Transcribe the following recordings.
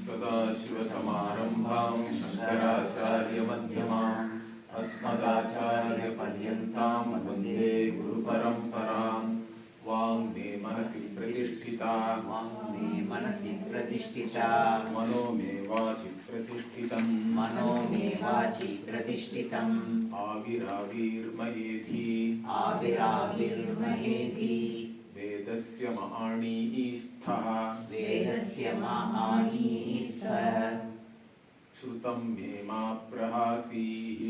सदाशिवसमारम्भां शङ्कराचार्यमध्यमाम् अस्मदाचार्यपर्यन्तां वन्दे गुरुपरम्परां वाङ्मे मनसि प्रतिष्ठिता मनो मे वाचि प्रतिष्ठितम् आविराविर्मयेधि वेदस्य महाणीस्थः श्रुतं मे मा प्रहासीः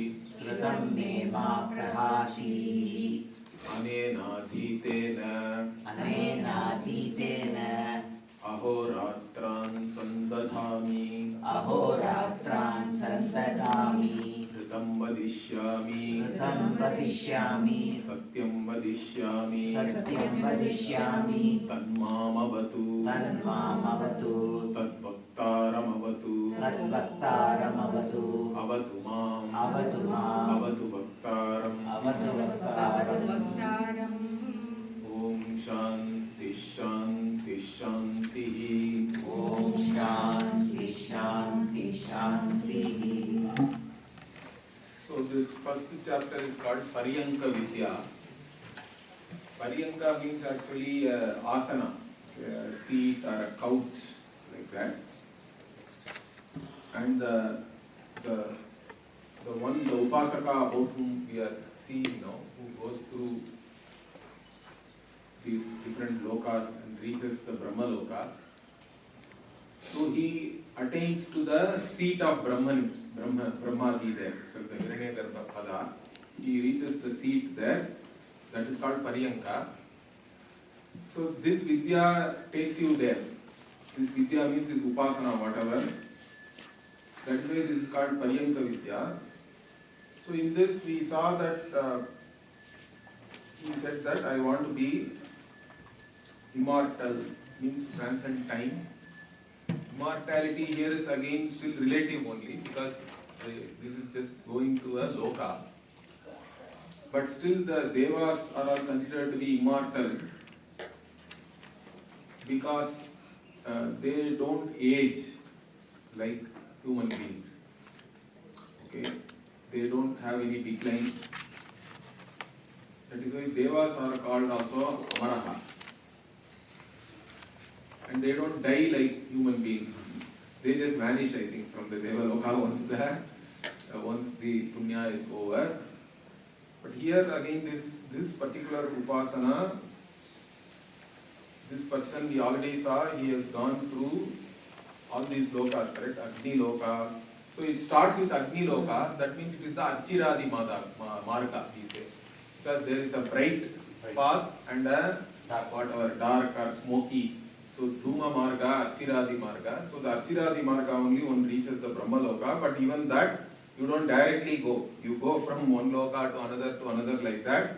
अनेनाधीतेन अहोरात्रान् सन्दधामि ऋतं वदिष्यामि सत्यं वदिष्यामि तन्मामवतु तद्वक्तारमवतु अवतु माम् अवतु वक्तारम् ॐ शान्ति शान्ति शान्तिः ॐ शान्ति शान्ति शान्तिः. So this first chapter is called Paryanka Vidya. Paryanka means actually asana, a seat or a couch like that. And the Upasaka about whom we are seeing now, who goes through these different lokas and reaches the Brahma loka. So he attains to the seat of Brahmadi there. So the Hiranyagarbha Pada, he reaches the seat there. That is called Paryanka. So this Vidya takes you there. This Vidya means is Upasana, whatever. That way this is called Paryanka Vidya. So in this we saw that he said that I want to be immortal, means to transcend time. Immortality here is again still relative only, because this is just going to a loka. But still the devas are all considered to be immortal because they don't age like human beings. Okay, they don't have any decline. That is why devas are called also Amaraha. And they don't die like human beings. They just vanish, I think, from the Devaloka once the punya is over. But here again, this particular upasana, this person we already saw, he has gone through all these lokas, correct? Agni loka. So it starts with Agni loka. That means it is the Achiradi marga, we say, because there is a bright path and a whatever dark or smoky. So Dhuma Marga, Achiradi Marga. So the Achiradi Marga only one reaches the Brahma Loka, but even that you don't directly go. You go from one Loka to another like that.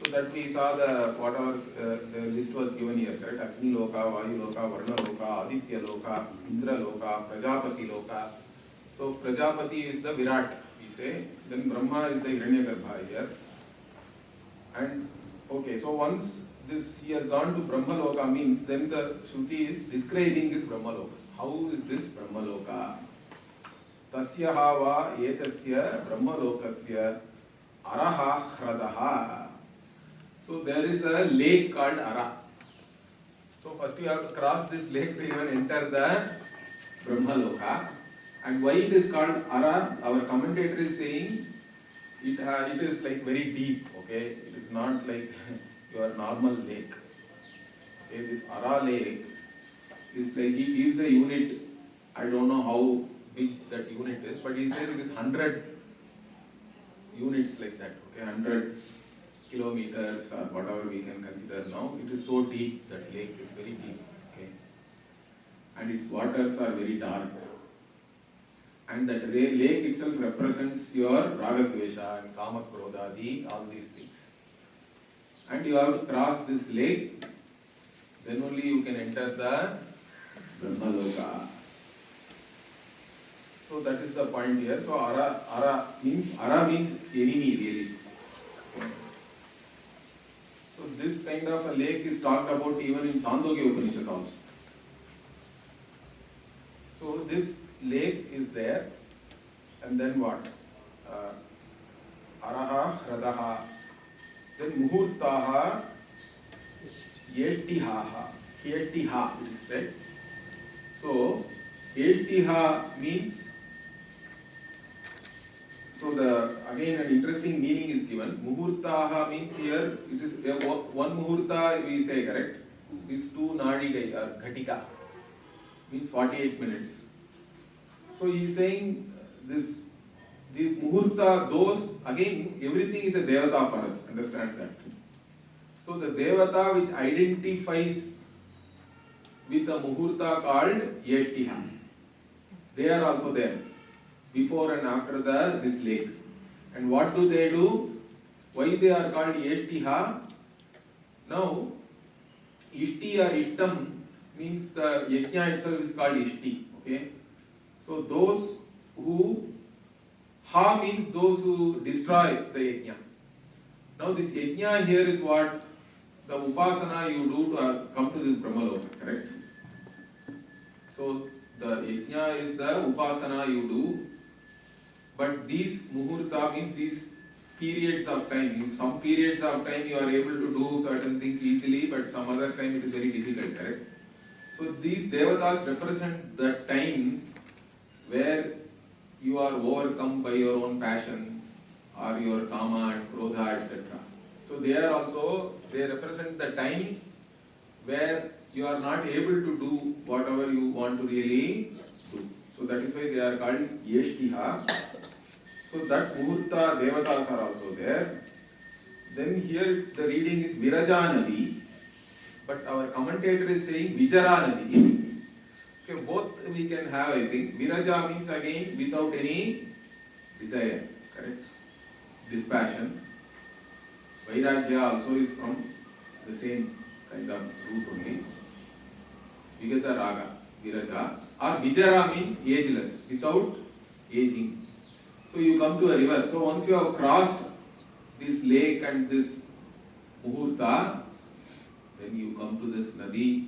So that we saw the whatever the list was given here, correct? Agni Loka, Vayu Loka, Varna Loka, Aditya Loka, Indra Loka, Prajapati Loka. So Prajapati is the Virat, we say. Then Brahma is the Hiranyagarbha here. And okay, so once he has gone to Brahmaloka means then the Shruti is describing this Brahmaloka. How is this Brahmaloka? Tasya hava etasya Brahmalokasya araha hradaha. So there is a lake called Ara. So first you have to cross this lake to even enter the Brahmaloka. And why it is called Ara? Our commentator is saying it is like very deep. Okay, it is not like your normal lake. Okay, this Ara lake is like, he gives a unit. I don't know how big that unit is, but he says it is 100 units like that. Okay, 100 kilometers or whatever we can consider now. It is so deep, that lake is very deep. Okay, and its waters are very dark. And that lake itself represents your Ragadvesha and Kama Krodadi, all these things. And you have to cross this lake, then only you can enter the Brahmaloka. So that is the point here. So Ara means enemy really. Okay. So this kind of a lake is talked about even in Chandogya Upanishad also. So this lake is there, and then what? Araha, Radaha, then Muhurtaha, Yetihaha, Yetiha it is said. So Yetiha means, so the again an interesting meaning is given. Muhurtaha means here it is one muhurta we say, correct? Is 2 nadigai or ghatika, means 48 minutes. So he is saying these muhurta, those again everything is a devata for us. Understand that. So the devata which identifies with a muhurta called Yeshtiha, they are also there before and after this lake. And what do they do? Why they are called Yeshtiha? Now, Ishti or Ishtam means the yajna itself is called Ishti. Okay? So those who, Ha means those who destroy the yajna. Now this yajna here is what the upasana you do to come to this Brahmaloka, correct? So the yajna is the upasana you do, but these muhurta means these periods of time. In some periods of time you are able to do certain things easily, but some other time it is very difficult, correct? So these devatas represent the time where you are overcome by your own passions or your kama and krodha, etc. So they represent the time where you are not able to do whatever you want to really do. So that is why they are called Yeshtiha. So that Muhurta Devatas are also there. Then here the reading is Viraja Nadi, but our commentator is saying Vijara Nadi. Okay, both we can have, I think. Viraja means again without any desire, correct? Dispassion. Vairagya also is from the same kind of root only. Vigata Raga, Viraja. Or Vijara means ageless, without aging. So you come to a river. So once you have crossed this lake and this Muhurta, then you come to this Nadi,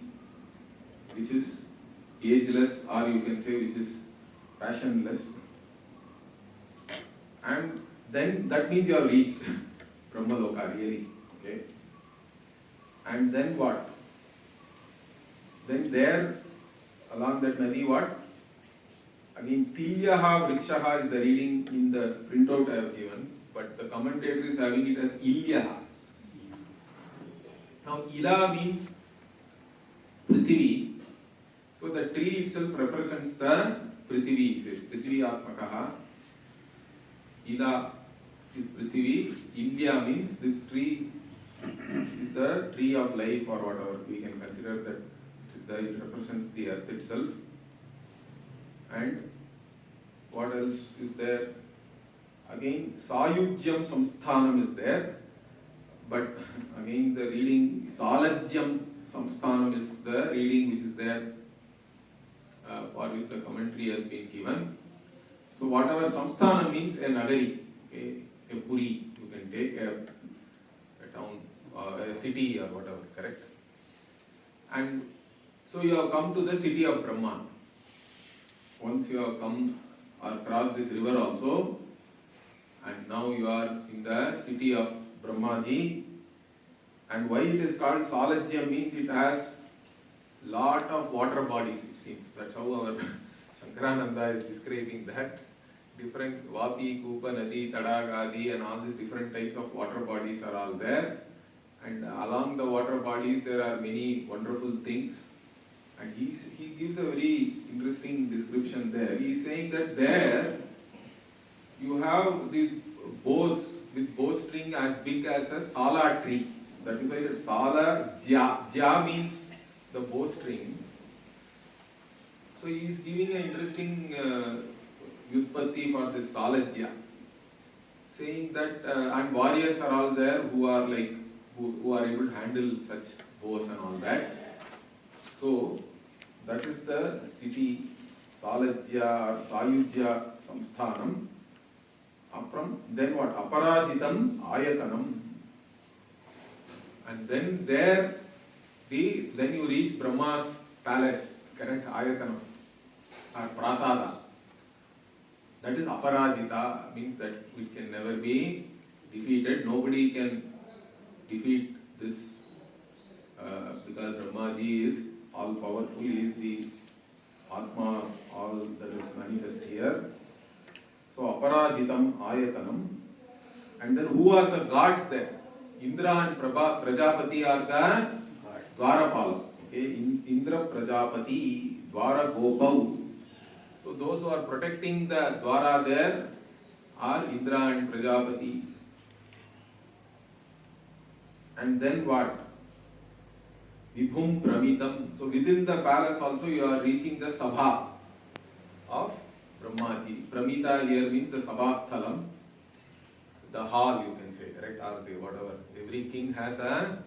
which is ageless, or you can say which is passionless. And then that means you have reached Brahmaloka, really. Okay. And then what? Then there, along that Nadi, what? Again, Tilyaha Vrikshaha is the reading in the printout I have given, but the commentator is having it as Ilyaha. Now, Ila means Prithvi. So the tree itself represents the Prithvi, it says Prithvi Atmakaha. Ila is Prithvi. India means this tree is the tree of life, or whatever we can consider that it represents the earth itself. And what else is there? Again, Sayujyam Samsthanam is there, but again the reading Salajyam Samsthanam is the reading which is there, for which the commentary has been given. So whatever Samsthanam means, a nagari, okay, a puri, you can take a town, a city or whatever, correct? And so you have come to the city of Brahma. Once you have come or crossed this river also, and now you are in the city of Brahmaji. And why it is called Salajya means it has lot of water bodies, it seems. That's how our Shankarananda is describing that. Different Vapi, Kupa, Nadi, Tadagadi and all these different types of water bodies are all there. And along the water bodies there are many wonderful things. And he gives a very interesting description there. He is saying that there you have these bows with bowstring as big as a sala tree. That is why that sala, ja means the bowstring. So he is giving an interesting Vyutpatti for this salajya, saying that and warriors are all there who are like who are able to handle such bows and all that. So that is the city Salajya or Sayujya Samsthanam. Then what? Aparajitam Ayatanam. And then there then you reach Brahma's palace, correct? Ayatanam. or prasada. That is aparajita, means that it can never be defeated. Nobody can defeat this because Brahmaji is all powerful, he is the Atma, all that is manifest here. So aparajitam ayatanam. And then who are the gods there? Indra and Prajapati are the Dwarapala. Okay, Indra, Prajapati, Dwara Gopau. So those who are protecting the Dwara there are Indra and Prajapati. And then what? Vibhum Pramitam. So within the palace also you are reaching the Sabha of Brahmaji. Pramita here means the Sabhasthalam, the hall you can say, correct? Or the whatever. Every king has a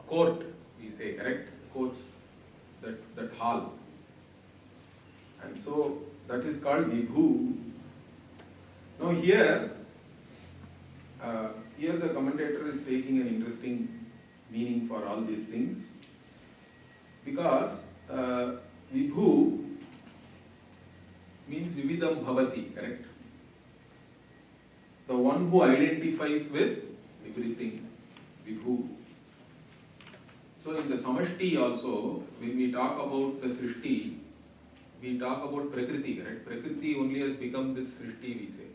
court, we say, correct? Court, that hall. And so that is called Vibhu. Now here the commentator is taking an interesting meaning for all these things. Because Vibhu means Vividam Bhavati, correct? The one who identifies with everything, Vibhu. So in the Samashti also, when we talk about the Srishti, we talk about Prakriti, correct? Prakriti only has become this Srishti, we say.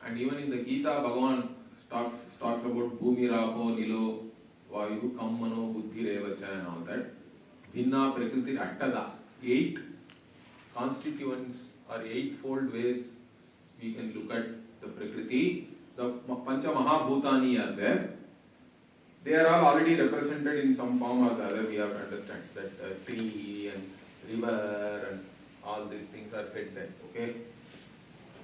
And even in the Gita, Bhagavan talks about Bhumi, Rapo, Nilo, Vayu, Kammano, Buddhi, Revacha and all that. Bhinna, Prakriti, Attada. 8 constituents or 8-fold ways we can look at the Prakriti. The Pancha Mahabhutani are there. They are all already represented in some form or the other. We have to understand that tree and river and all these things are said there. Okay.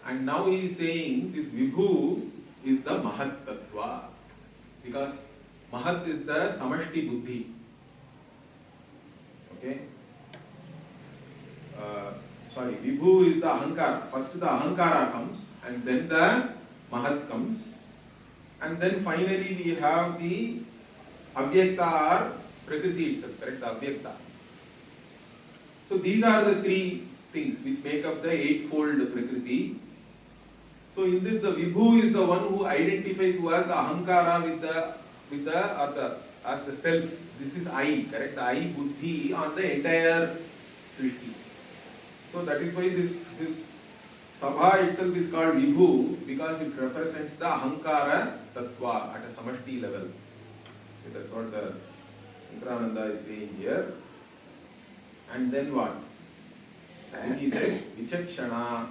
And now he is saying this Vibhu is the Mahat Tattva. Because Mahat is the Samashti Buddhi. Okay. Vibhu is the Ahankara. First the Ahankara comes and then the Mahat comes. And then finally we have the Avyakta or Prakriti itself, correct? The Avyakta. So these are the 3 things which make up the 8-fold Prakriti. So in this the Vibhu is the one who identifies, who has the Ahankara as the self. This is I, correct? The I Buddhi on the entire Srishti. So that is why this Sabha itself is called Vibhu, because it represents the Ahankara Tattva at a Samashti level. Okay, that's what the Intrananda is saying here. And then what? Then he says Vichakshana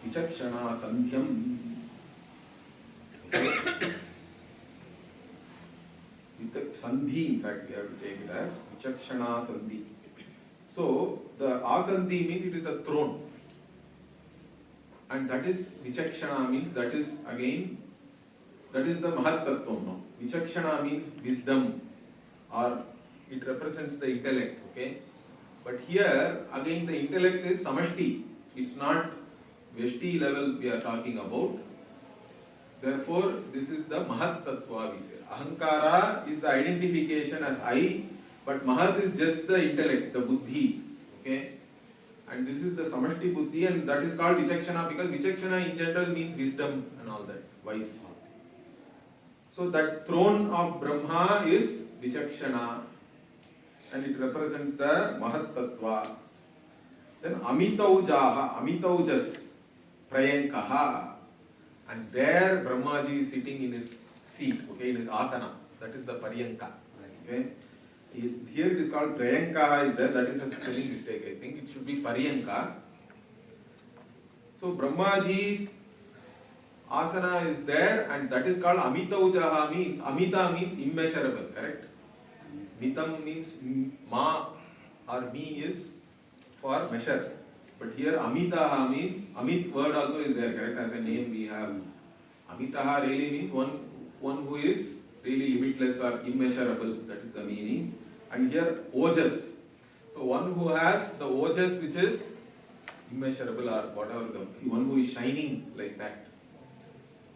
Sandhyam. Sandhi, in fact, we have to take it as Vichakshana Sandhi. So the Asandhi means it is a throne. And that is Vichakshana means that is the Mahat Tattvam. No? Vichakshana means wisdom, or it represents the intellect. Okay. But here again the intellect is Samashti. It's not Veshti level we are talking about. Therefore, this is the Mahat Tattva we say. Ahankara is the identification as I, but Mahat is just the intellect, the Buddhi. Okay? And this is the Samashti Buddhi, and that is called Vichakshana because Vichakshana in general means wisdom and all that, wise. So that throne of Brahma is Vichakshana, and it represents the Mahat Tattva. Then Amitaujas, Prayankaha. And there Brahmaji is sitting in his seat, okay, in his asana. That is the paryanka. Okay. Here it is called Prayanka is there. That is a spelling mistake, I think. It should be Paryanka. So Brahmaji's asana is there, and that is called Amitaujaha means Amita means immeasurable, correct? Mitam means ma or mi is for measure. But here Amitaha means, Amit word also is there, correct? As a name we have. Amitaha really means one who is really limitless or immeasurable. That is the meaning. And here Ojas. So one who has the Ojas which is immeasurable or whatever, the one who is shining like that.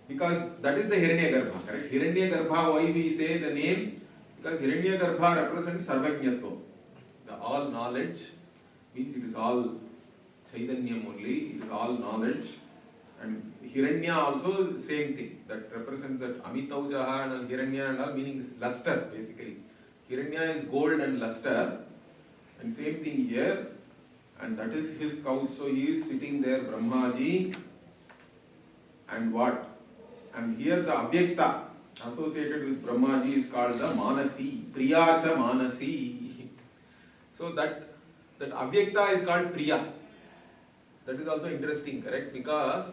Because that is the Hiranyagarbha, correct? Hiranyagarbha, why we say the name? Because Hiranyagarbha represents Sarvajñatva, the all knowledge. means it is all Chaitanyam only, it is all knowledge. And Hiranya also same thing, that represents that Amitaujaha and Hiranya and all meaning is luster basically. Hiranya is gold and luster, and same thing here, and that is his couch. So he is sitting there, Brahmaji, and what? And here the Avyakta associated with Brahmaji is called the Manasi, Priyacha Manasi. So that Avyakta is called Priya. That is also interesting, correct? Because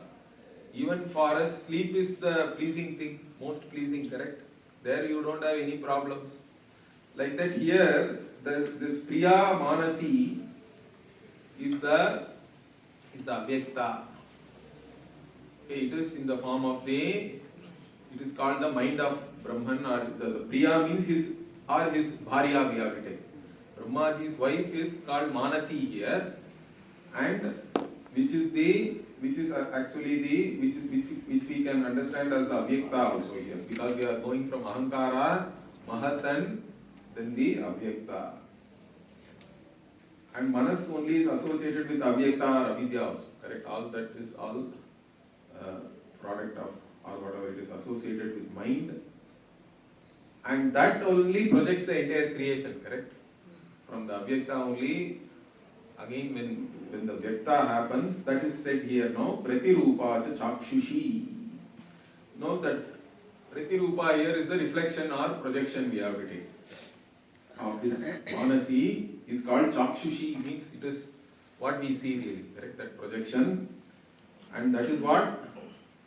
even for us, sleep is the pleasing thing, most pleasing, correct? There you don't have any problems. Like that here, this Priya Manasi is the Avyakta. Okay, it is in the form of it is called the mind of Brahman, or the Priya means his Bharya, we have to take. Brahmaji's wife is called Manasi here, and which we can understand as the Avyakta also here, because we are going from Ahankara, Mahatan, then the Avyakta. And Manas only is associated with Avyakta or Avidya also, correct? All that is all product of, or whatever it is associated with mind. And that only projects the entire creation, correct? From the Avyakta only, again when the Vyakta happens, that is said here now, Pratirupa cha Chakshushi. Note that Pratirupa here is the reflection or projection we have to take of this Manasi is called Chakshushi, means it is what we see really, correct? That projection. And that is what?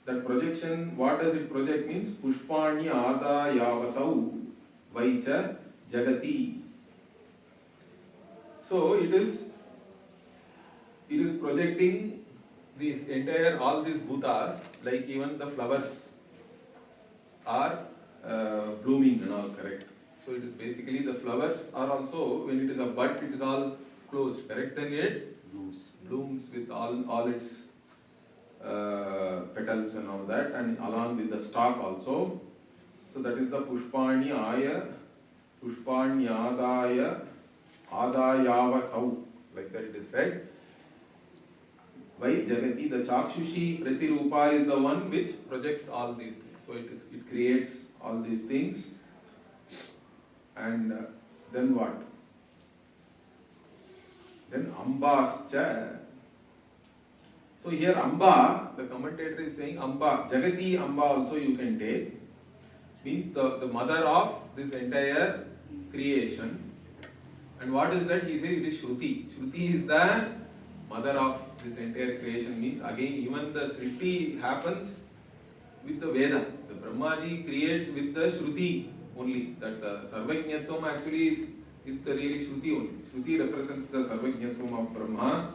That projection, what does it project means? Pushpani Ada Yavatau Vaicha Jagati. So it is projecting these entire, all these bhutas, like even the flowers are blooming and all, correct? So it is basically the flowers are also, when it is a bud, it is all closed, correct? Then it blooms with all its petals and all that, and along with the stalk also. So that is the Pushpani Aya, Pushpanyadaya, Adayavatau, like that it is said. By Jagati, the Chakshushi Pratirupa is the one which projects all these things. So it creates all these things. And then what? Then Ambascha. So here Amba, the commentator is saying Amba, Jagati Amba also you can take. Means the mother of this entire creation. And what is that? He says it is Shruti. Shruti is the mother of this entire creation. Means again even the Sriti happens with the Veda. The Brahmaji creates with the Shruti only. That the Sarvajñatvam actually is the really Shruti only. Shruti represents the Sarvajñatvam of Brahma.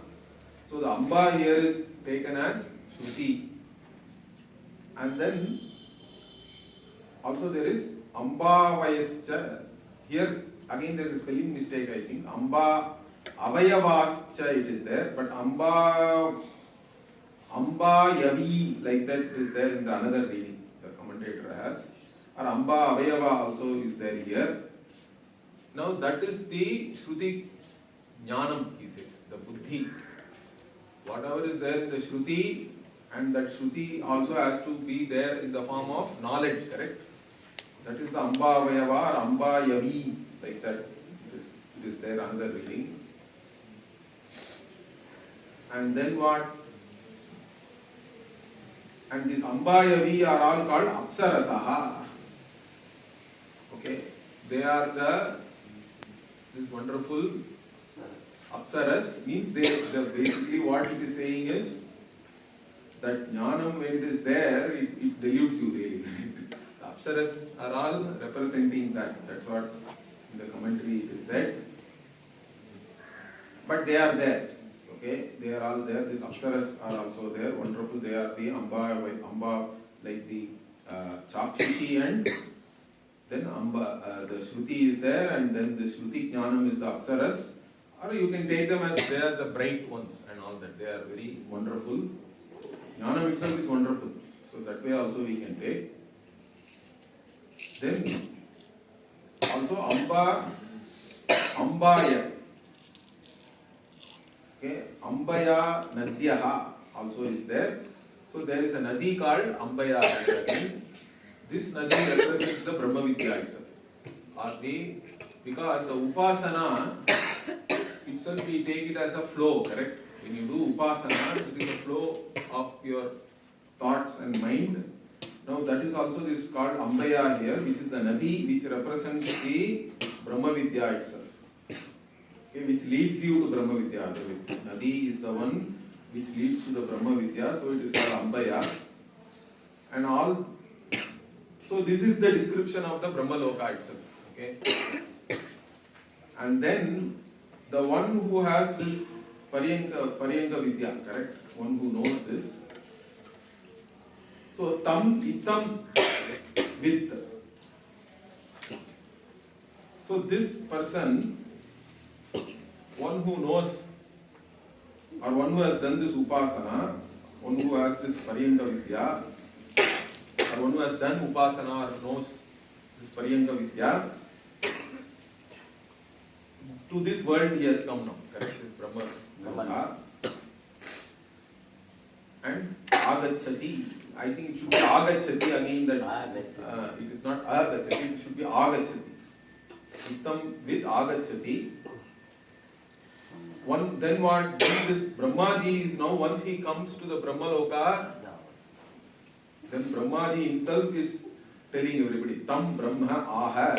So the Amba here is taken as Shruti. And then also there is Ambavayascha. Here again there is a spelling mistake, I think. Amba Avayavascha it is there, but Ambayavi, like that is there in the another reading the commentator has. Or Amba Avayava also is there here. Now that is the Shruti Jnanam, he says, the Buddhi. Whatever is there in the Shruti, and that Shruti also has to be there in the form of knowledge, correct? That is the Amba Avayava or Amba Yavi, like that. It is there another reading. And then what? And these Amba Yavi are all called Apsarasaha. Okay? They are this wonderful Apsaras, means they basically what it is saying is that Jnanam, when it is there, it deludes you really. The Apsaras are all representing that. That's what in the commentary it is said. But they are there. Okay? They are all there. These Apsaras are also there. Wonderful. They are the Amba like the Chakshushi, and then Amba, the Shruti is there, and then the Shruti Jnanam is the Apsaras. Or you can take them as they are the bright ones and all that. They are very wonderful. Jnanam itself is wonderful. So that way also we can take. Then also Ambaya. Okay, Ambaya Nadyaha also is there. So there is a Nadi called Ambaya. This Nadi represents the Brahma Vidya itself. Because the Upasana itself, we take it as a flow, correct? When you do Upasana, it is a flow of your thoughts and mind. Now that is also this called Ambaya here, which is the Nadi which represents the Brahma Vidya itself. Okay, which leads you to Brahma Vidya. Otherwise, Nadi is the one which leads to the Brahma Vidya, so it is called Ambaya. And all, so this is the description of the Brahma Loka itself. Okay. And then the one who has this paryanka Vidya, correct? One who knows this. So tam itam with. So this person, one who knows or one who has done this upasana, one who has this paryanka Vidya, or one who has done upasana or knows this paryanka Vidya, to this world he has come now, correct? This Brahma. And agachati, I think it should be agachati again, that it is not agachati, it should be agachati. Uttam with agachati. Then what? Then this Brahmaji is now, once he comes to the Brahma Loka, then Brahmaji himself is telling everybody, Tam Brahma Aha.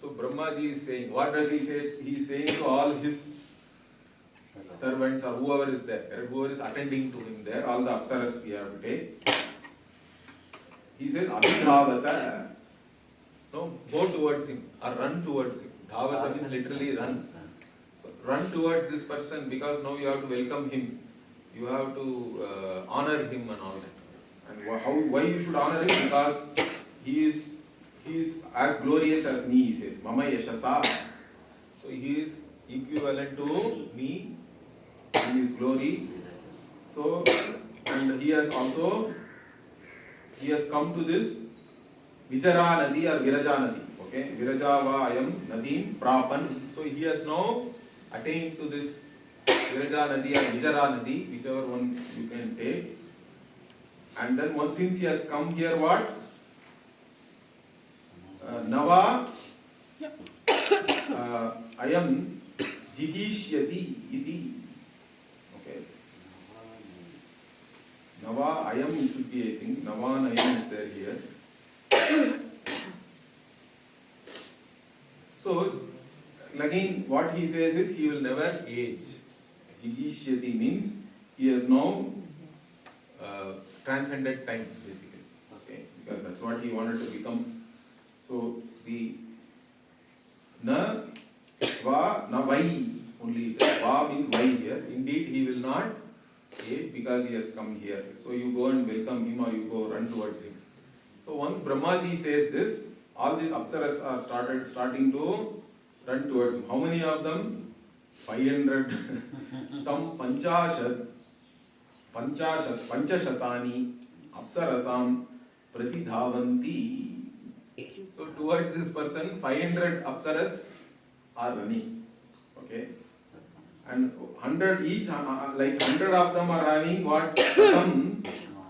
So Brahmaji is saying, what does he say? He is saying to all his servants or whoever is there, whoever is attending to him there, all the apsaras we have to take. He says, Abhidhavata. No, go towards him or run towards him. Dhavata means literally run. So run towards this person, because now you have to welcome him. You have to honor him and all that. And why you should honor him? Because he is as glorious as me, he says. Mama Yashasa. So he is equivalent to me in his glory. So, and he has come to this Vijara Nadi or Viraja Nadi. Okay, Virajava Ayam Nadim Prapan. So he has now attained to this Viraja Nadi or Vijara Nadi, whichever one you can take. And then once since he has come here, what? Nava Ayam Jigishyati iti. Okay. Nava Ayam should be, I think. Navan Ayam is there here. So, again, what he says is he will never age. Jigishyati means he has now transcended time, basically. Okay, because that's what he wanted to become. So the na va na vai only va means vai here. Indeed, he will not age because he has come here. So you go and welcome him, or you go run towards him. So once Brahmaji says this, all these apsaras are starting to run towards him. How many of them? 500. Tam panchashatani apsarasam pratidhavanti. So towards this person, 500 apsaras are running. Okay. And 100 each, like 100 of them are having what?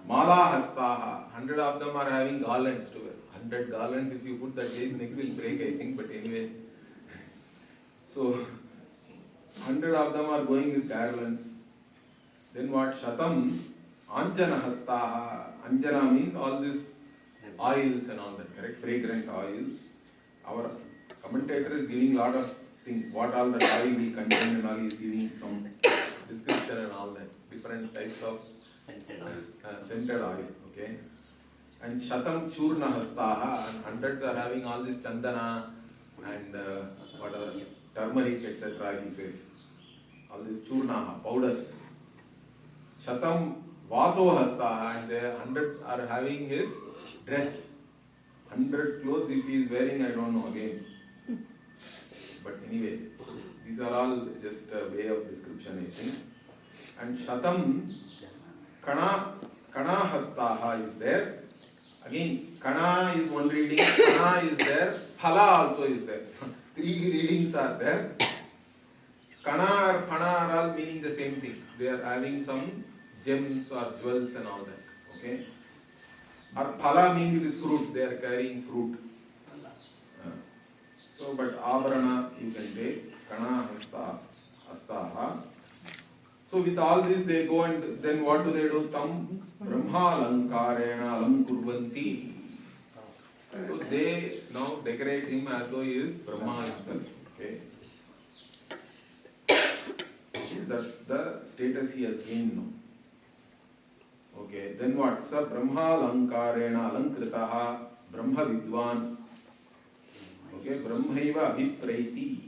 Mala hastaha. 100 of them are having garlands to wear. 100 garlands, if you put that case, neck will break, I think, but anyway. So 100 of them are going with garlands. Then what? Shatam anjana hastaha. Anjana means all this oils and all that, correct? Fragrant oils. Our commentator is giving a lot of things, what all the oil will contain and all, he is giving some description and all that. Different types of scented oil, okay? And Shatam Churna Hastaha, and hundreds are having all this chandana and whatever, turmeric, etc. he says. All this churna, powders. Shatam Vaso Hastaha, and the 100 are having his dress. 100 clothes if he is wearing, I don't know again. But anyway, these are all just a way of description, I think. And Shatam Kana Hastaha is there. Again, Kana is one reading, Kana is there, Phala also is there. 3 readings are there. Kana or Kana are all meaning the same thing. They are having some gems or jewels and all that. Okay. Or Phala means it is fruit. They are carrying fruit. So, but Avarana you can take. Kana Hasta Astaha. So with all this they go and then what do? Tam Brahma Lankarena Alam Kurvanti. So they now decorate him as though he is Brahma himself. Okay. That's the status he has gained now. Okay. Then what? Sa Brahma Lankarena Alankritaha Brahma Vidwan. Okay. Brahmaiva Vipraiti.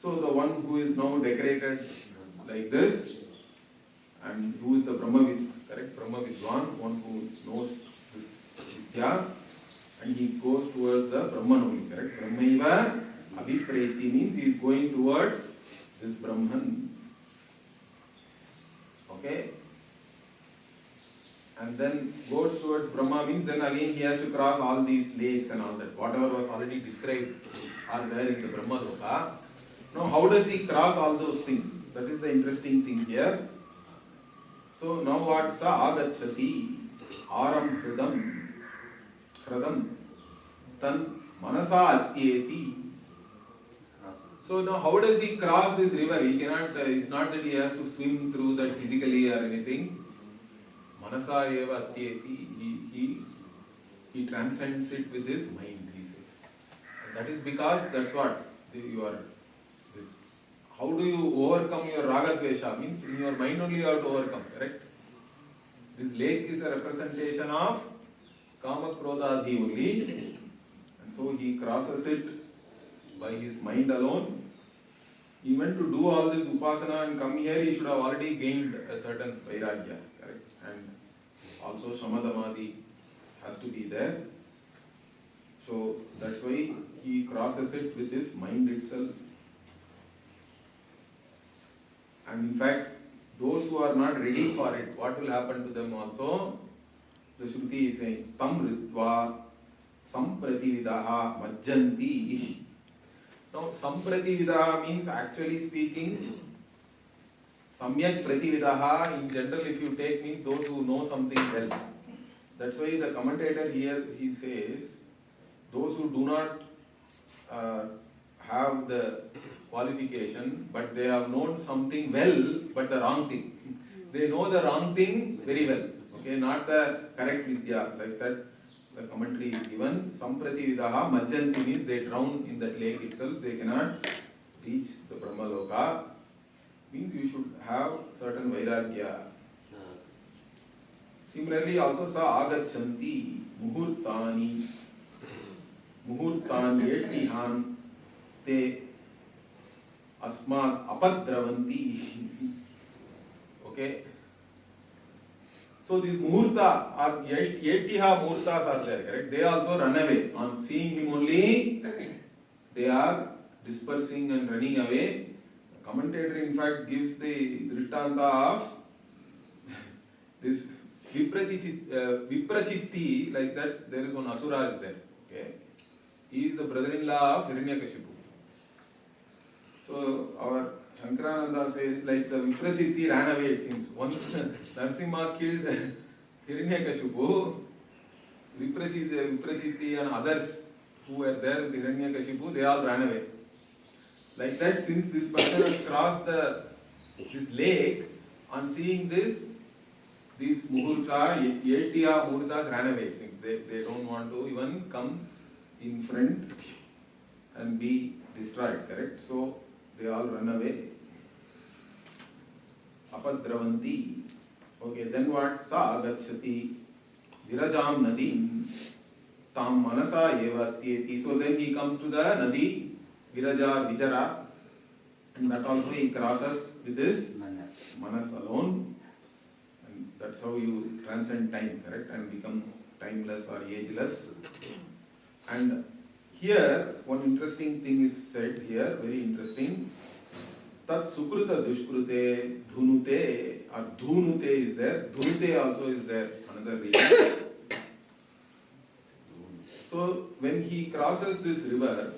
So the one who is now decorated like this, and who is the Brahma correct? Brahma Vidwan, one who knows this Vidya, and he goes towards the Brahman only, correct? Brahmaiva Abhipreti means he is going towards this Brahman. Okay? And then goes towards Brahma means then again he has to cross all these lakes and all that. Whatever was already described are there in the Brahma Loka. Now how does he cross all those things? That is the interesting thing here. So now what? Sa agachati aram hridam tan manasa atyeti. So now how does he cross this river? He cannot, it's not that he has to swim through that physically or anything. Manasa eva atyeti. He transcends it with his mind, he says. And that is because that's what you are. How do you overcome your raga dvesha? Means in your mind only you have to overcome, correct? This lake is a representation of kama krodha adhi only, and so he crosses it by his mind alone. Even to do all this upasana and come here, he should have already gained a certain vairagya, correct? And also shamadamadi has to be there. So that's why he crosses it with his mind itself. And in fact, those who are not ready for it, what will happen to them also? The Shruti is saying, Tam Ritva Sampratividaha Majjanti. Now, Sampratividaha means actually speaking, Samyak Pratividaha in general, if you take, means those who know something well. That's why the commentator here, he says, those who do not have the qualification, but they have known something well, but the wrong thing. They know the wrong thing very well. Okay, not the correct vidya. Like that, the commentary is given. Samprati vidaha majjanti means they drown in that lake itself. They cannot reach the Brahma Loka. Means you should have certain vairagya. Similarly, also sa agachanti muhurtani yetihan te asmat apadravanti. Okay. So these muhurta or yetiha muhurtas are there, correct? They also run away. On seeing him only, they are dispersing and running away. The commentator in fact gives the drishtanta of this Viprachitti, like that there is one asura is there. Okay. He is the brother-in-law of Hiranyakashipu. So our Shankarananda says like the Viprachitti ran away, it seems. Once Narasimha killed Hiranyakashipu, Viprachitti and others who were there with Hiranyakashipu, they all ran away. Like that, since this person has crossed this lake, on seeing this, these muhurta, yetiya muhurtas ran away, it seems. They don't want to even come in front and be destroyed, correct? So they all run away. Apadravanti. Okay, then what? Sa agachati virajam nadim tam manasa eva atyeti. So then he comes to the nadi, viraja, vijara, and that also he crosses with his manas alone. And that's how you transcend time, correct? And become timeless or ageless. And here, one interesting thing is said here, very interesting. Tat sukruta dushkrute dhunute, or dhunute is there. Dhunute also is there, another reason. So, when he crosses this river,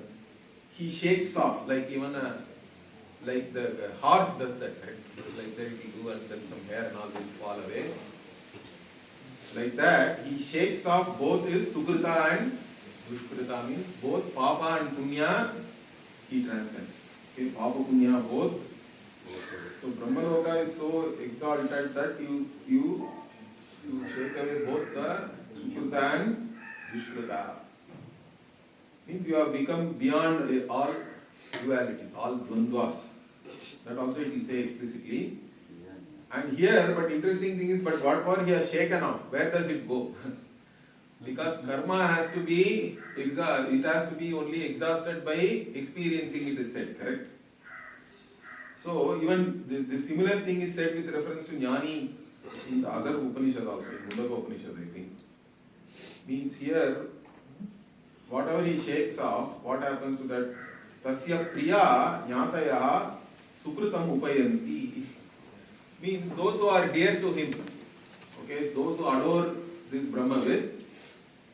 he shakes off, like even a like the horse does that, correct? Like that it will do, and then some hair and all will fall away. Like that, he shakes off both his sukrita and dushkrita, means both papa and punya, he transcends. Okay, papa punya both. So Brahmaloka is so exalted that you shake away both the sukrita and dushkrita. Means you have become beyond all dualities, all dvandvas. That also it will say explicitly. And here, but interesting thing is, but whatever he has shaken off, where does it go? Because karma has to be, it has to be only exhausted by experiencing, it is said, correct? So even the similar thing is said with reference to Jnani in the other Upanishad also, in Mundaka Upanishad I think. Means here, whatever he shakes off, what happens to that? Tasya priya jnatayaha sukritam upayanti. Means those who are dear to him, okay, those who adore this Brahmavid,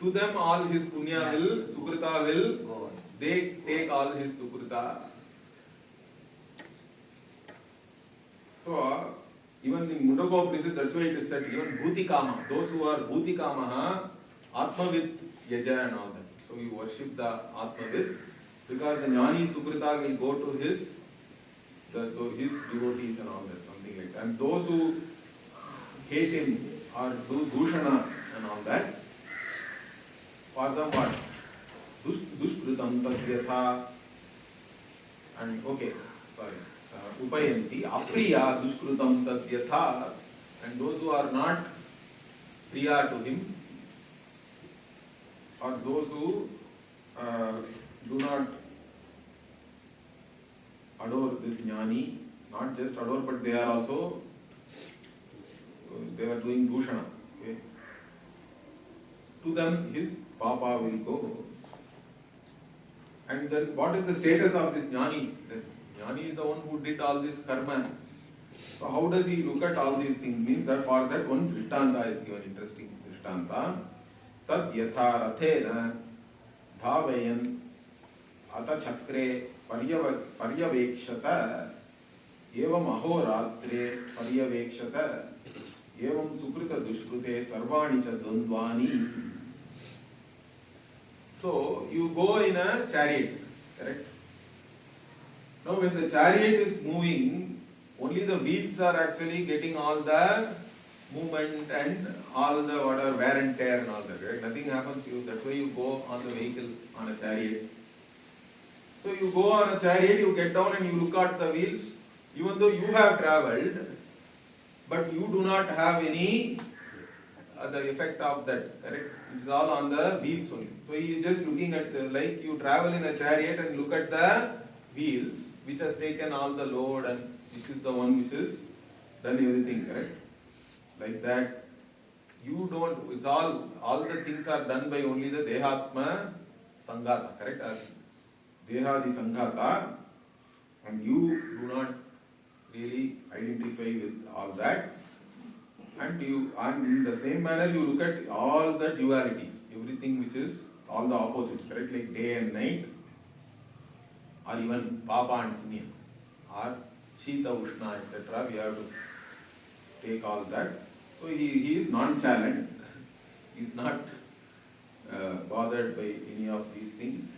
to them all his punya will, sukrita will, they take all his sukrita. So, even in Mundaka Upanishad, that's why it is said, even Bhutikama, those who are Bhutikamaha, Atmavid Yaja and all that. So, we worship the Atmavid, because the Jnani Sukrita will go to his devotees and all that, something like that. And those who hate him or do Dushana and all that, for them what? Dushkritam tadyatha, and okay, sorry, Upayanti, Apriya Dushkritam tadyatha, and those who are not priya to him, or those who do not adore this Jnani, not just adore, but they are also, they are doing Dushana. Okay? To them, his papa will go. And then what is the status of this Jnani? The Jnani is the one who did all this karma. So how does he look at all these things? Means that for that one Drishtanta is given, interesting Drishtanta. Tad yatha rathena dhavayan ata chakre paryavekshata evam ahoratre paryavekshata evam sukrita dushkrute sarvani cha dvandvani. So you go in a chariot, correct? Now when the chariot is moving, only the wheels are actually getting all the movement and all the whatever wear and tear and all that, right? Nothing happens to you. That's why you go on the vehicle, on a chariot. So you go on a chariot, you get down and you look at the wheels. Even though you have travelled, but you do not have any the effect of that, correct? It is all on the wheels only. So he is just looking at, like you travel in a chariot and look at the wheels, which has taken all the load and which is the one which has done everything, correct? Like that, you don't, it's all the things are done by only the Dehatma Sanghata, correct? Dehadi Sanghata, and you do not really identify with all that. And in the same manner you look at all the dualities, everything which is all the opposites, correct? Like day and night, or even Papa and Punya, or Shita, Ushna, etc. We have to take all that. So he is nonchalant, he is not bothered by any of these things.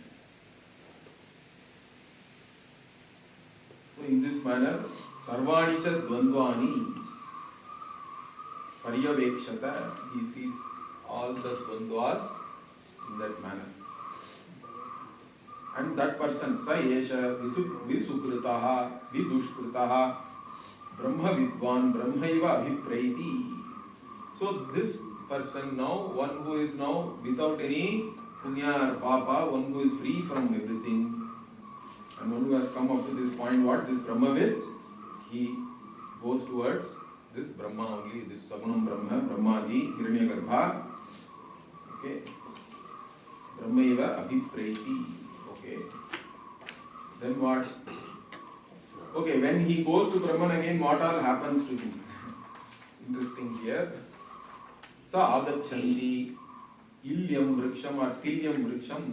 So in this manner, Sarvani cha dvandvani paryavekshata, he sees all the dvandvas in that manner. And that person, sa yesha visukritaha vidushkritaha brahma vidvan brahmaiva abhipraiti. So this person now, one who is now without any punya or papa, one who is free from everything, and one who has come up to this point, what? This Brahmavid, he goes towards this Brahma only, this Sagunam Brahma, Brahmaji, Hiranyagarbha. Okay. Brahmaiva abhipraiti. Okay. Then what? Okay, when he goes to Brahman again, what all happens to him? Interesting here. Sa agachanti ilyam vriksham or tilyam vriksham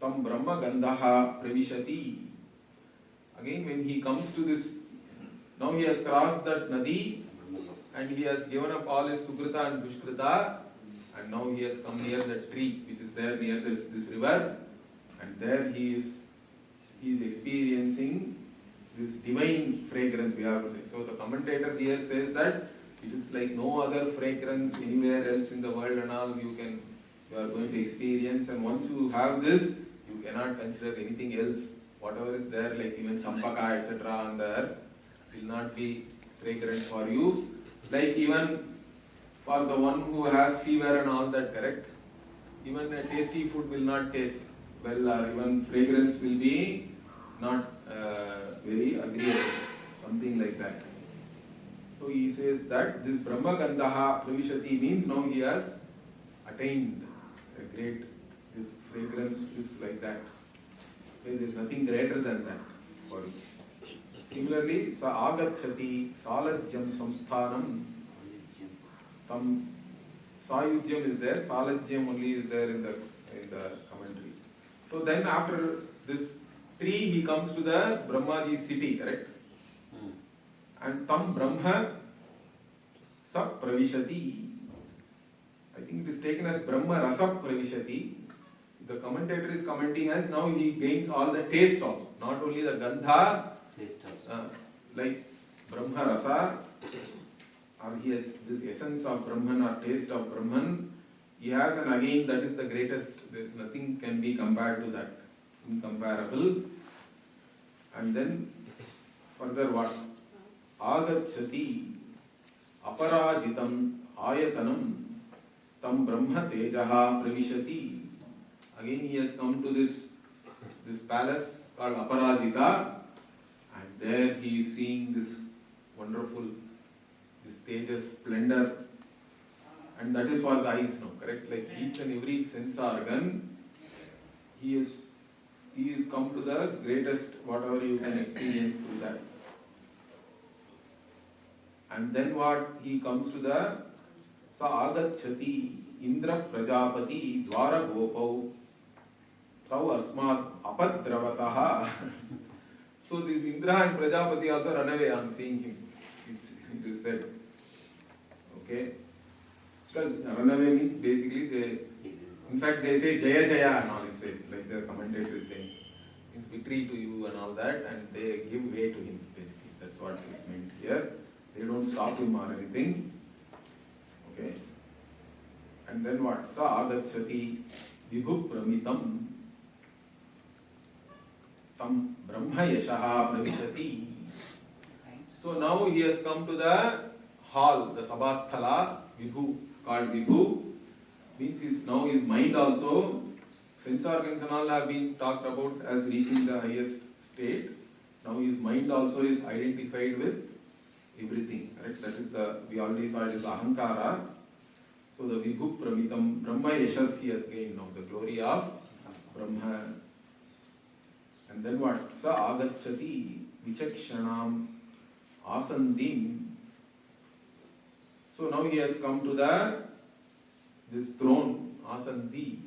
tam brahma gandhaha pravishati. Again, when he comes to this, now he has crossed that Nadi and he has given up all his Sukrita and Dushkrita, and now he has come near the tree which is there near this river, and there he is experiencing this divine fragrance, we have to say. So the commentator here says that it is like no other fragrance anywhere else in the world and all you are going to experience, and once you have this, you cannot consider anything else. Whatever is there, like even champaka, etc. on the earth, will not be fragrant for you. Like even for the one who has fever and all that, correct? Even a tasty food will not taste well, or even fragrance will be not very agreeable, something like that. So he says that this Brahma Gandaha Pravishati means now he has attained a great, this fragrance is like that. Okay, there is nothing greater than that for you. Similarly, sa agachati salajyam samsthanam tam sayujyam is there, salajyam only is there in the commentary. So then after this tree, he comes to the Brahmaji's city, correct? And tam Brahma sa pravishati. I think it is taken as Brahma rasa pravishati. The commentator is commenting as now he gains all the taste also, not only the gandha, like Brahma rasa, or he has this essence of Brahman or taste of Brahman. He has, and again that is the greatest. There is nothing can be compared to that, incomparable. And then further what? Agachati aparajitam ayatanam tam brahma tejaha pravishati. Again he has come to this palace called Aparajita, and there he is seeing this wonderful, this tejas splendor, and that is for the eyes now, correct? Like each and every sense organ, he is come to the greatest, whatever you can experience through that. And then what? He comes to the sa agachati Indra Prajapati Dwara Gopau Tau Asmat Apadravataha. So this Indra and Prajapati also run away on seeing him. It is said. Okay. Because run away means basically in fact they say Jaya Jaya and all, it says, like the commentator is saying. It's victory to you and all that, and they give way to him basically. That's what is meant here. They don't stop him or anything. Okay. And then what? Sa agachati vibhu pramitam tam brahma yashaha pravishati. So now he has come to the hall, the sabhasthala, vibhu, called vibhu. Means now his mind also, sense organs and all have been talked about as reaching the highest state. Now his mind also is identified with everything, correct? That is we already saw it is the ahankara. So the vibhu pramitam, Brahma yashas he has gained now, the glory of Brahma. And then what? Sa agachati vichakshanam asandim. So now he has come to this throne, asandi.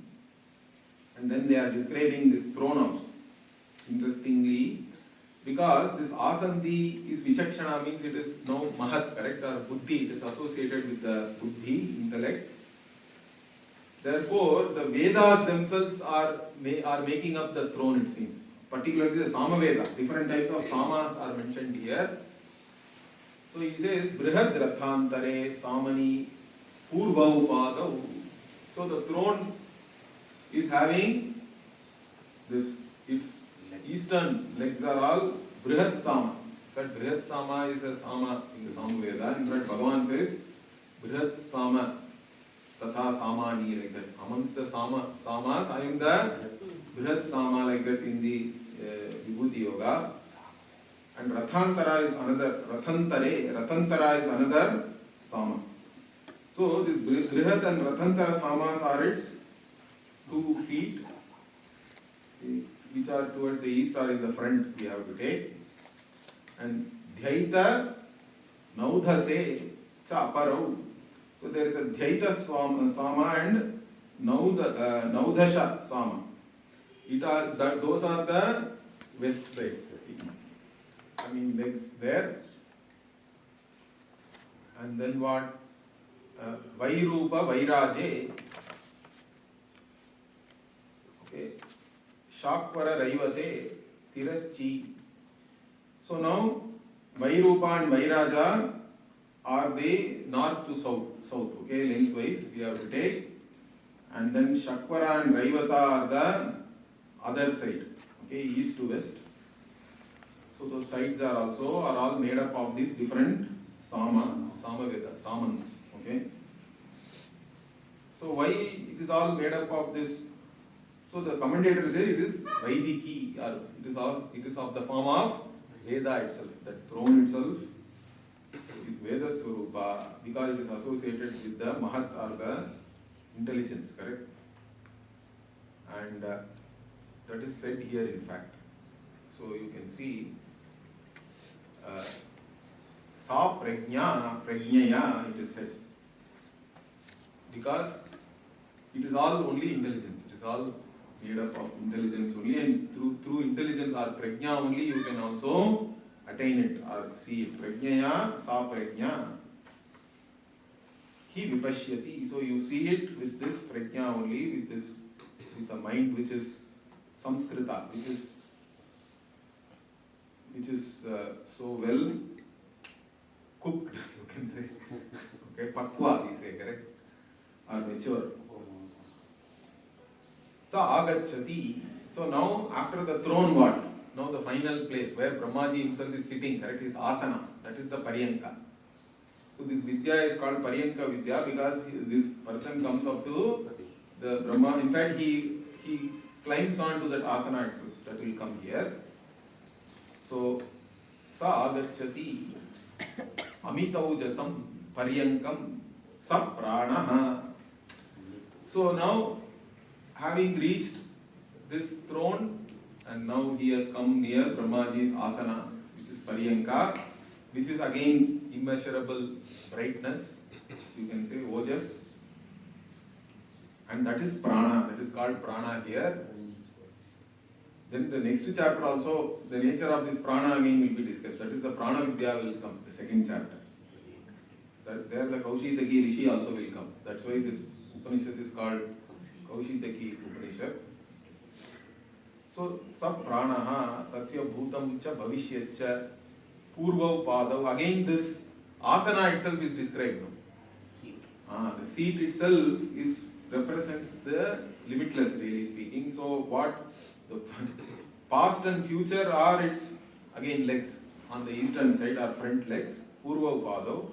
And then they are describing this throne also. Interestingly, because this asandi is vichakshana, means it is now mahat, correct, or buddhi, it is associated with the buddhi, intellect. Therefore, the Vedas themselves are making up the throne, it seems. Particularly the Samaveda, different types of samas are mentioned here. So he says, Brihad Rathantare Samani Purva Upadav. So the throne is having this, its eastern legs are all Brihad Sama. But Brihad Sama is a Sama in the Samaveda. In fact, Bhagavan says, Brihad Sama Tatha Samani, like that. Amongst the Samas, I am the Brihad Sama, like that in the Vibhuti Yoga. And Rathantara is another, Rathantara is another Sama. So this Brihad and Rathantara Samas are its 2 feet, which are towards the east or in the front we have to take. And Dhyaita Naudhase Cha Aparau. So there is a Dhyaita Sama and Naudhasha Sama. Those are the west side. legs there. And then what? Vairupa Vairaje. Okay. Shakvara Raivate Tiraschi. So now Vairupa and Vairaja are they north to south. Okay, lengthwise we have to take. And then Shakvara and Raivata are the other side. Okay, east to west. So those sides are all made up of these different Samaveda, Samans. Okay. So why it is all made up of this? So the commentators say it is Vaidiki, or it is of the form of Veda itself. That throne itself is Veda Swarupa because it is associated with the Mahat or the intelligence, correct? And that is said here in fact. So you can see Sa Prajnaya it is said. Because it is all only intelligence. It is all made up of intelligence only, and through intelligence or prajna only you can also attain it or see it. Prajnaya, sa prajna. He vipashyati. So you see it with this prajna only, with the mind which is samskrita, which is so well cooked, you can say. Okay, patwa we say, correct? Or mature. Sa agacchati. So now after the throne what? Now the final place where Brahmaji himself is sitting, correct, is asana. That is the paryanka. So this vidya is called paryanka vidya because this person comes up to the Brahma. In fact, he climbs on to that asana itself. That will come here. So sa agacchati amitaujasam paryankam sa pranaha. So now, having reached this throne, and now he has come near Brahmaji's asana, which is paryanka, which is again immeasurable brightness, you can say ojas, and that is prana, that is called prana here. Then the next chapter also, the nature of this prana again will be discussed. That is the prana vidya will come, the second chapter. There the Kaushitaki Rishi also will come. That's why this Upanishad is called Kaushitaki Upanishad. So, sab pranaha tasya bhutam cha bhavishyatcha purvav padav. Again this asana itself is described. The seat itself represents the limitless, really speaking. So what the past and future are its again legs. On the eastern side are front legs. Purvav padav.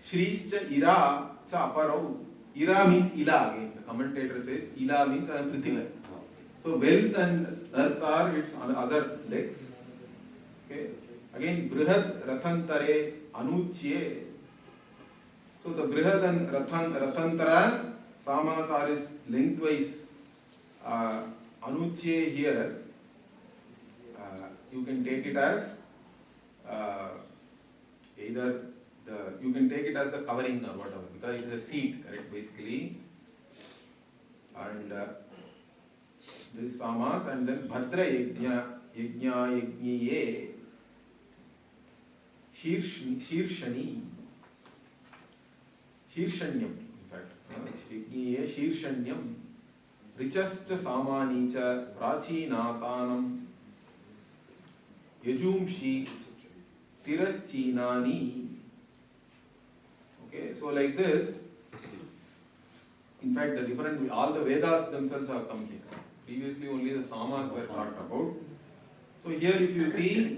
Shrischa ira cha aparav. Ira means ila again. The commentator says ila means prithvi. So wealth and earth are its other legs. Okay. Again brihad rathantare anuchye. So the brihad and rathantara samas are is lengthwise. Anuchye here you can take it as either you can take it as the covering or whatever, because it is a seat, correct, basically. And this samas, and then bhadra yajñiye shirshanyam, in fact, yajñiye shirshanyam richasta samanicha prachinatanam yajumshi tiraschinani. Okay, so like this, in fact, all the Vedas themselves have come here. Previously, only the Samas were talked about. So here, if you see,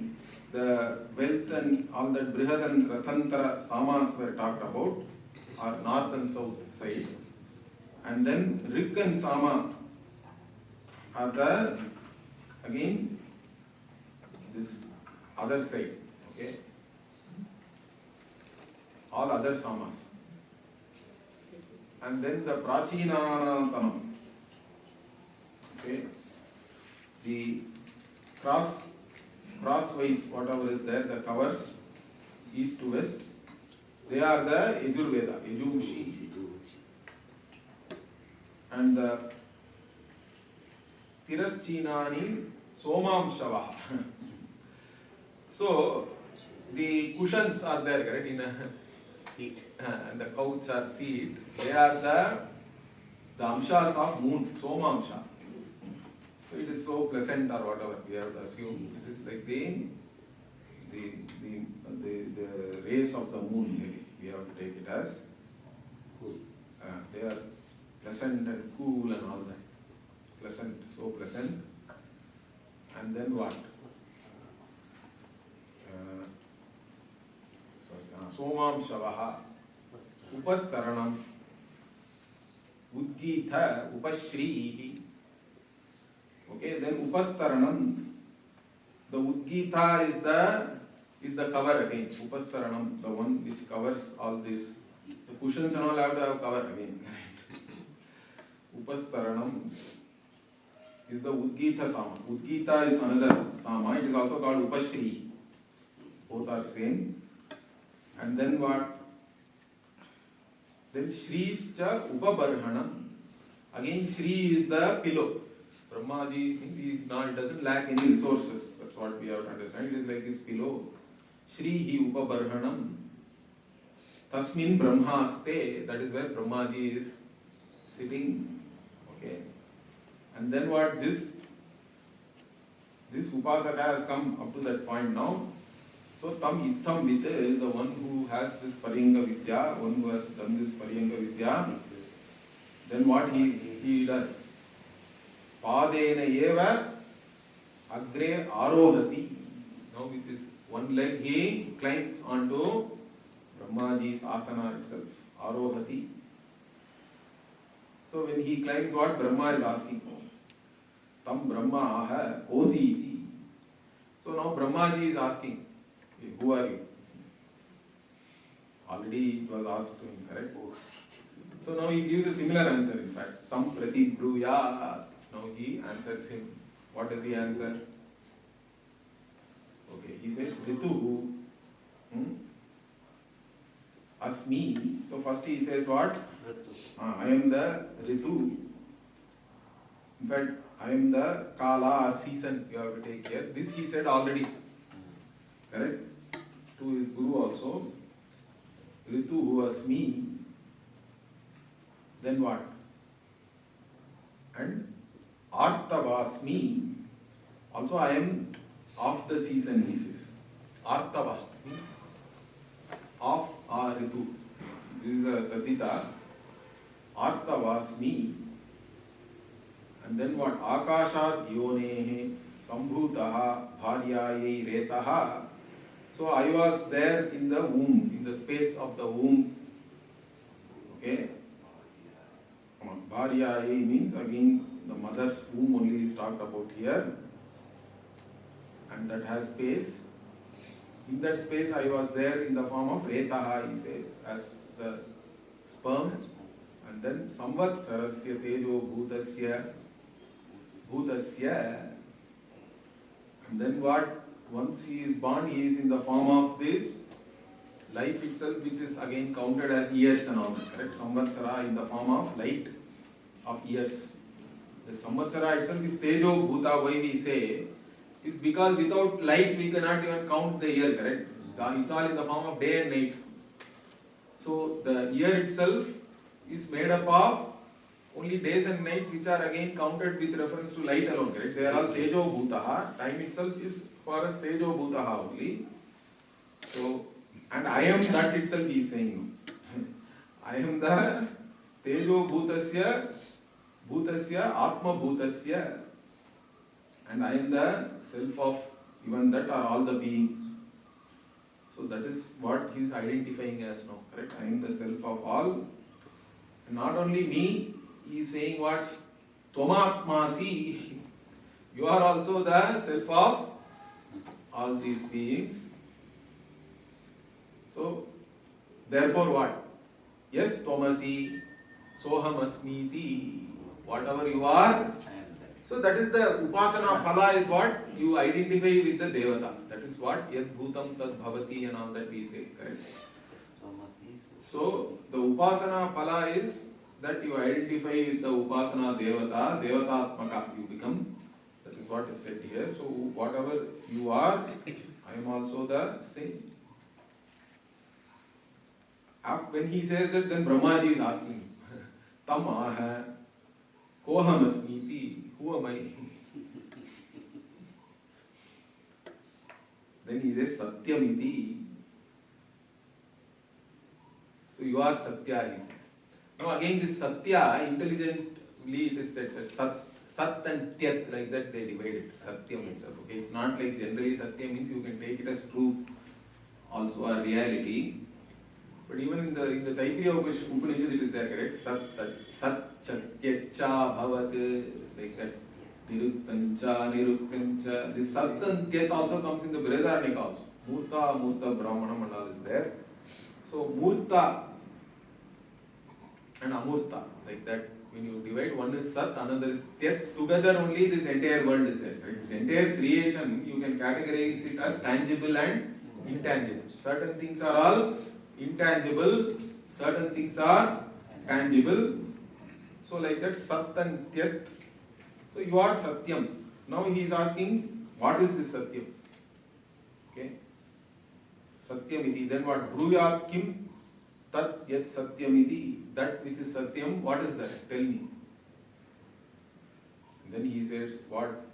the wealth and all that Brihad and Rathantara Samas were talked about, are north and south side. And then Rik and Sama are the, again, this other side. Okay. All other samas. And then the prachinanatanam. Okay. The crosswise, whatever is there, the covers, east to west, they are the Yajurveda, Yajumshi. And the Tiraschinani Somamshavaha. So the cushions are there, correct? In a Seat. and the couch or seat, they are the amshas of moon, Somamsha. So it is so pleasant or whatever we have to assume. It is like the rays of the moon, maybe we have to take it as. Cool. They are pleasant and cool and all that. Pleasant, so pleasant. And then what? Somam Shavaha, Upastaranam, Udgitha, Upashrihi. Okay, then Upastaranam. The Udgitha is the cover again. Upastaranam, the one which covers all this. The cushions and all have to have cover again. Upastaranam is the Udgitha Sama. Udgitha is another Sama. It is also called Upashri. Both are same. And then what? Then Shri'scha Upabarhanam. Again, Shri is the pillow. Brahmaji is not, it doesn't lack any resources. That's what we have to understand. It is like this pillow. Shrihi Upabarhanam. Tasmin Brahmaste. That is where Brahmaji is sitting. Okay. And then what? This Upasaka has come up to that point now. So Tam Itham Vite is the one who has this paryanka vidya, one who has done this paryanka vidya. Then what he does? Padena eva agre arohati. Now with this one leg he climbs onto Brahmaji's asana itself. Arohati. So when he climbs, what Brahma is asking? Tam Brahma aha kosi iti. So now Brahmaji is asking, who are you? Already it was asked to him, correct? So now he gives a similar answer, in fact. Tam prati bruyat. Now he answers him. What does he answer? Okay, he says, Ritu. Asmi. So first he says what? I am the Ritu. In fact, I am the Kala or season you have to take care. This he said already. Correct? To his Guru also. Ritu Asmi. Then what? And Artavasmi. Also I am of the season, he says. Artava means of Ritu. This is a Tadita. Artavasmi. And then what? Akashat yonehe sambhutaha bharyaye retaha. So I was there in the womb, in the space of the womb. Okay? Come on. Bharyaye means again the mother's womb only is talked about here. And that has space. In that space I was there in the form of retaha, he says, as the sperm. And then samvatsarasya tejo bhutasya. And then what? Once he is born, he is in the form of this life itself, which is again counted as years and all. Correct? Samvatsara in the form of light of years. The samvatsara itself is tejo bhuta, why we say, is because without light we cannot even count the year, correct? It's all in the form of day and night. So the year itself is made up of only days and nights, which are again counted with reference to light alone, correct? They are all tejo bhutaha. Time itself is for us tejo bhutaha only. So, and I am that itself he is saying. I am the tejo bhutasya atma bhutasya. And I am the self of even that are all the beings. So that is what he is identifying as now, correct? I am the self of all. And not only me, he is saying what? Tvamatmasi. You are also the self of all these beings. So, therefore what? Yes, Tvamasi, Soham Asmiti. Whatever you are. So that is the Upasana Phala is what? You identify with the Devata. That is what? Yad Bhutam Tad Bhavati and all that we say, correct? So the Upasana Phala is that you identify with the Upasana Devata, Devatatmaka you become. That is what is said here. So whatever you are, I am also the same. When he says that, then Brahmaji is asking, Tam aha, koham asmiti, who am I? Then he says Satyamiti. So you are Satya, he says. Now again this Satya, intelligently it is said Sat and Tyat, like that they divide it. Satyam itself. Okay, it's not like generally Satya means you can take it as truth, also a reality. But even in the Taittiriya Upanishad it is there, correct? Sat Chatyacha Bhavat, like that. Niruktancha, Niruktancha. This Sat and Tyat also comes in the Brihadaranyaka also. Murta, Brahmanam and all is there. So Murta and Amurta, like that. When you divide, one is Sat, another is Tyat. Together only this entire world is there. Right? This entire creation, you can categorize it as tangible and intangible. Certain things are all intangible, certain things are tangible. So like that, Sat and Tyat. So you are Satyam. Now he is asking, what is this Satyam? Okay. Satyamiti. Then what? Bruyat kim tat yat Satyamiti. That which is Satyam, what is that? Tell me. Then he says, what?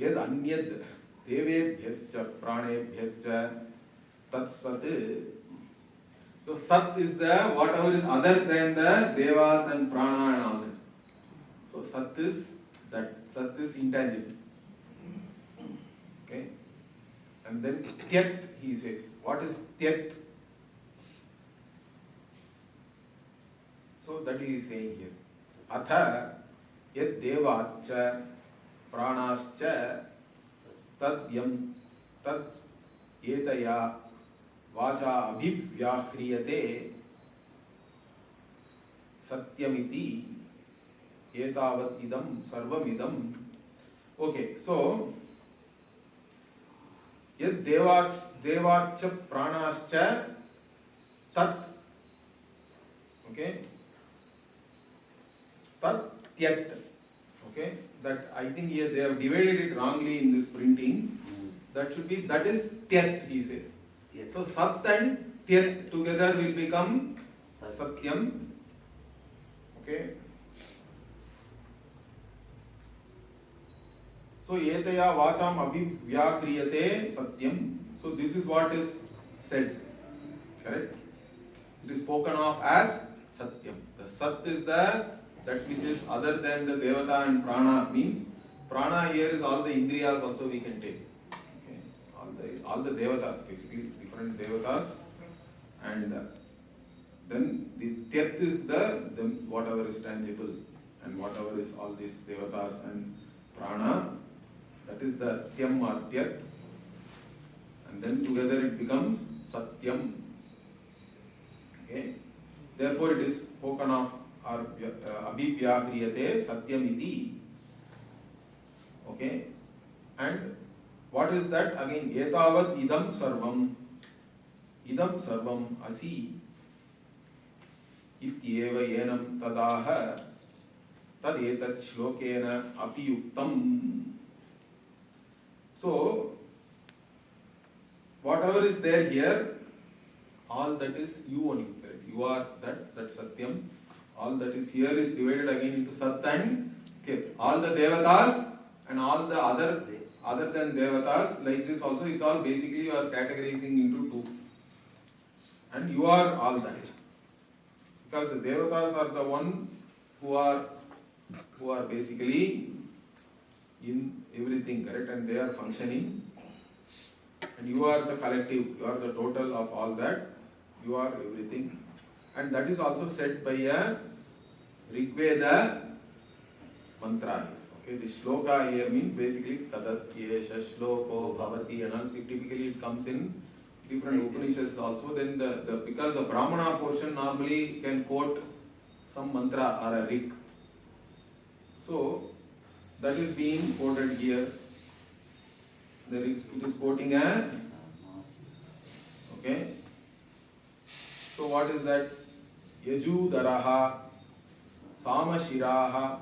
Yad anyad devebhyascha pranebhyascha tat sat. So Sat is the whatever is other than the Devas and Prana and all that. So Sat is that. Sat is intangible. Okay. And then Tyat, he says. What is Tyat? So that he is saying here. Atha yad devacha pranascha tad yam tad etaya vacha abhivyakriyate satyamiti etavat idam sarvam idam. Okay, so yad devacha pranascha tat. Okay. Tat Tyat. Okay, that I think here they have divided it wrongly in this printing. That should be, that is Tyat, he says. So Sat and Tyat together will become Satyam. Okay. So etaya vacham abhivyakriyate Satyam. So this is what is said. Correct? It is spoken of as Satyam. The Sat is that which is other than the Devata and Prana, means Prana here is all the Indriyas also we can take. Okay. All the Devatas, basically different Devatas, and then the Tyat is the whatever is tangible and whatever is all these Devatas and Prana, that is the Tyam or Tyat, and then together it becomes Satyam. Okay. Therefore it is spoken of abhivyakriyate Satyamiti. Okay. And what is that? Again, etavat idam sarvam asi ityeva yenam tadaha tad etat shlokena apiyuktam. So whatever is there here, all that is you only. You are that Satyam. All that is here is divided again into Sat and Tyat. All the Devatas and all the other than Devatas, like this also, it's all basically you are categorizing into two. And you are all that. Because the Devatas are the one who are basically in everything, correct? And they are functioning. And you are the collective, you are the total of all that. You are everything. And that is also said by a Rigveda mantra. Okay, the shloka here means basically Tadatyesha Shloko Bhavati and all. Typically it comes in different Upanishads also. Then because the Brahmana portion normally can quote some mantra or a rig. So that is being quoted here. It is quoting a. Okay. So what is that? Yajudaraha, Samashiraha,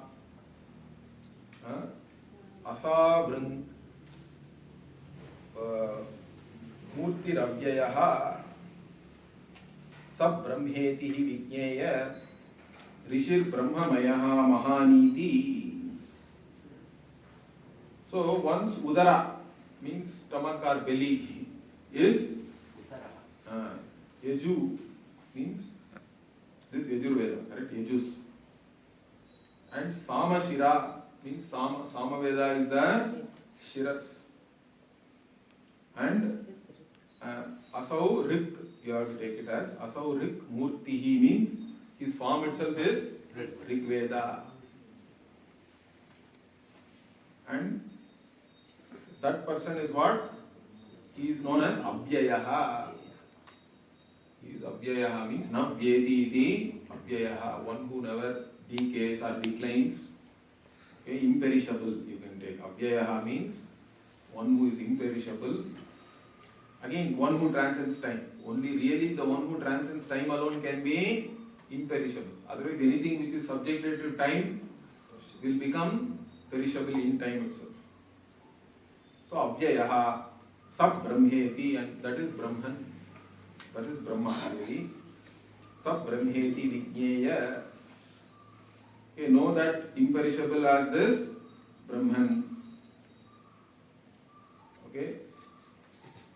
Asabhrang, मूर्तिरव्ययः स ब्रह्मेति हि विज्ञेय ऋषिर्ब्रह्ममयः महानीति. So once udara means stomach or belly is yaju means this yajurveda, correct? Yajus. And samashira means samaveda is the shiras. And asau rik, you have to take it as asau rik murtihi means his form itself is Rig Veda. And that person is what? He is known as Abhyayaha. He is Abhyayaha means Navyeti iti Abhyayaha, one who never decays or declines. Okay, imperishable you can take. Abhyayaha means one who is imperishable. Again, one who transcends time. Only really the one who transcends time alone can be imperishable. Otherwise, anything which is subjected to time will become perishable in time itself. So, Abhyayaha, Sab Brahmeti, and that is Brahman. That is Brahma really. Sab Brahmeti Vijñeya. Okay, know that imperishable as this Brahman. Okay.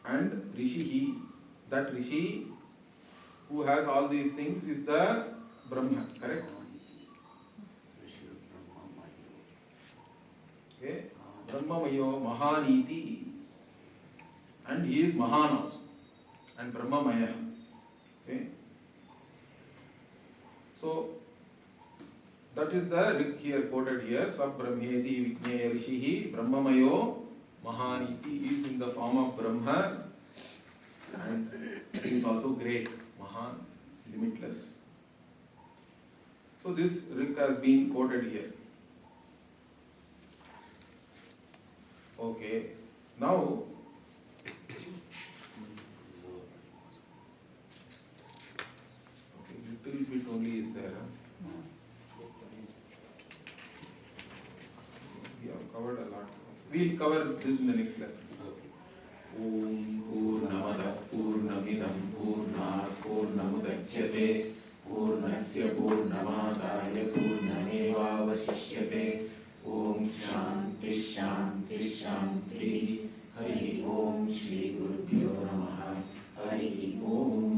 And Rishihi, that Rishi who has all these things is the Brahman, correct? Okay. Brahmamayo Mahaniti. And he is Mahan also. And Brahmamaya. Okay. So, that is the Rig here quoted here. Sab Brahmeti Vijñeya Rishihi Brahmamayo Mahaniti is in the form of Brahma. And he is also great. Mahan, limitless. So this Rig has been quoted here. Okay. Now, little bit only is there. We have covered a lot. We will cover this in the next class. Om Purnamada Purnamidam Purnat Purnamudachyate Purnasya Purnamadaya Purnameva Vasishyate. Om Shanti Shanti Shanti. Hari Om Shri Gurubhyo Namaha. Hari Om.